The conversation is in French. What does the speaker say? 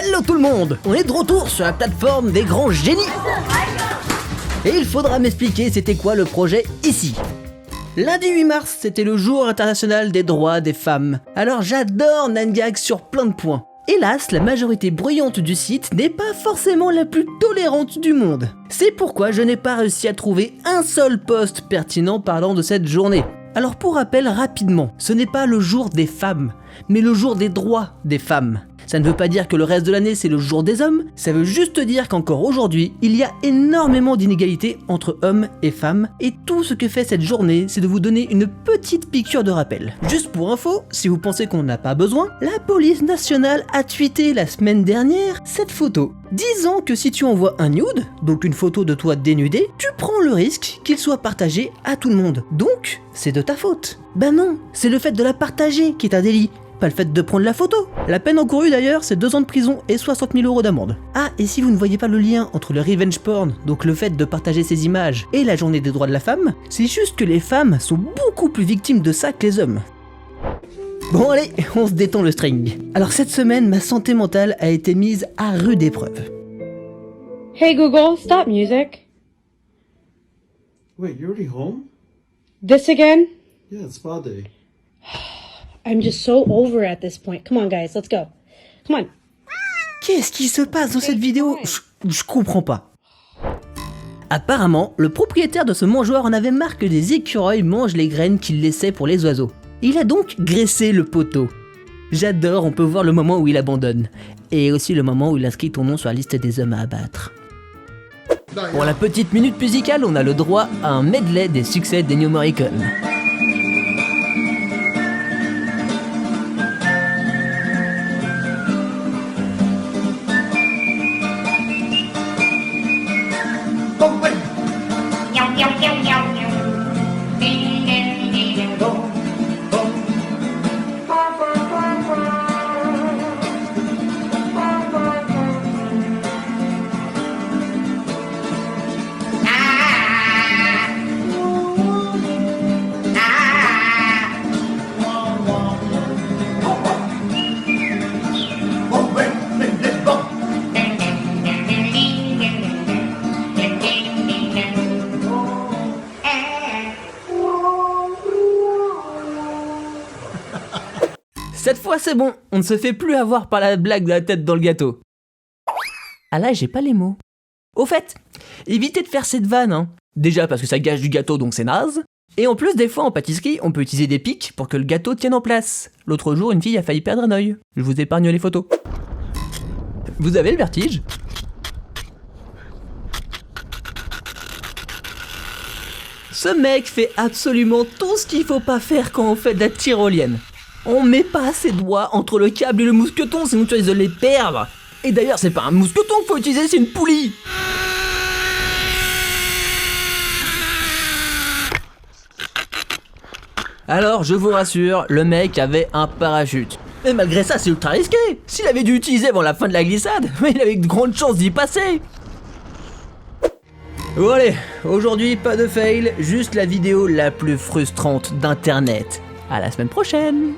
Hello tout le monde, on est de retour sur la plateforme des grands génies. Et il faudra m'expliquer c'était quoi le projet ici. Lundi 8 mars, c'était le jour international des droits des femmes. Alors j'adore Nangag sur plein de points. Hélas, la majorité bruyante du site n'est pas forcément la plus tolérante du monde. C'est pourquoi je n'ai pas réussi à trouver un seul post pertinent parlant de cette journée. Alors pour rappel rapidement, ce n'est pas le jour des femmes, mais le jour des droits des femmes. Ça ne veut pas dire que le reste de l'année c'est le jour des hommes, ça veut juste dire qu'encore aujourd'hui, il y a énormément d'inégalités entre hommes et femmes, et tout ce que fait cette journée, c'est de vous donner une petite piqûre de rappel. Juste pour info, si vous pensez qu'on n'a pas besoin, la police nationale a tweeté la semaine dernière cette photo, disant que si tu envoies un nude, donc une photo de toi dénudé, tu prends le risque qu'il soit partagé à tout le monde. Donc, c'est de ta faute. Ben non, c'est le fait de la partager qui est un délit. Pas le fait de prendre la photo. La peine encourue d'ailleurs, c'est 2 ans de prison et 60 000 € d'amende. Ah, et si vous ne voyez pas le lien entre le revenge porn, donc le fait de partager ces images, et la journée des droits de la femme, c'est juste que les femmes sont beaucoup plus victimes de ça que les hommes. Bon allez, on se détend le string. Alors cette semaine, ma santé mentale a été mise à rude épreuve. Hey Google, stop music. Wait, you're already home? This again? Yeah, it's spa day. I'm just so over at this point. Come on guys, let's go. Come on. Qu'est-ce qui se passe dans cette vidéo ? Je comprends pas. Apparemment, le propriétaire de ce mangeoire en avait marre que des écureuils mangent les graines qu'il laissait pour les oiseaux. Il a donc graissé le poteau. J'adore, on peut voir le moment où il abandonne. Et aussi le moment où il inscrit ton nom sur la liste des hommes à abattre. Pour la petite minute musicale, on a le droit à un medley des succès d'Ennio Morricone. Cette fois c'est bon, on ne se fait plus avoir par la blague de la tête dans le gâteau. Ah là j'ai pas les mots. Au fait, évitez de faire cette vanne, hein. Déjà parce que ça gâche du gâteau donc c'est naze. Et en plus des fois en pâtisserie, on peut utiliser des pics pour que le gâteau tienne en place. L'autre jour une fille a failli perdre un œil. Je vous épargne les photos. Vous avez le vertige ? Ce mec fait absolument tout ce qu'il faut pas faire quand on fait de la tyrolienne. On met pas ses doigts entre le câble et le mousqueton, sinon tu risques de les perdre. Et d'ailleurs, c'est pas un mousqueton qu'il faut utiliser, c'est une poulie. Alors, je vous rassure, le mec avait un parachute. Mais malgré ça, c'est ultra risqué. S'il avait dû l'utiliser avant la fin de la glissade, il avait de grandes chances d'y passer. Bon allez, aujourd'hui pas de fail, juste la vidéo la plus frustrante d'internet. À la semaine prochaine.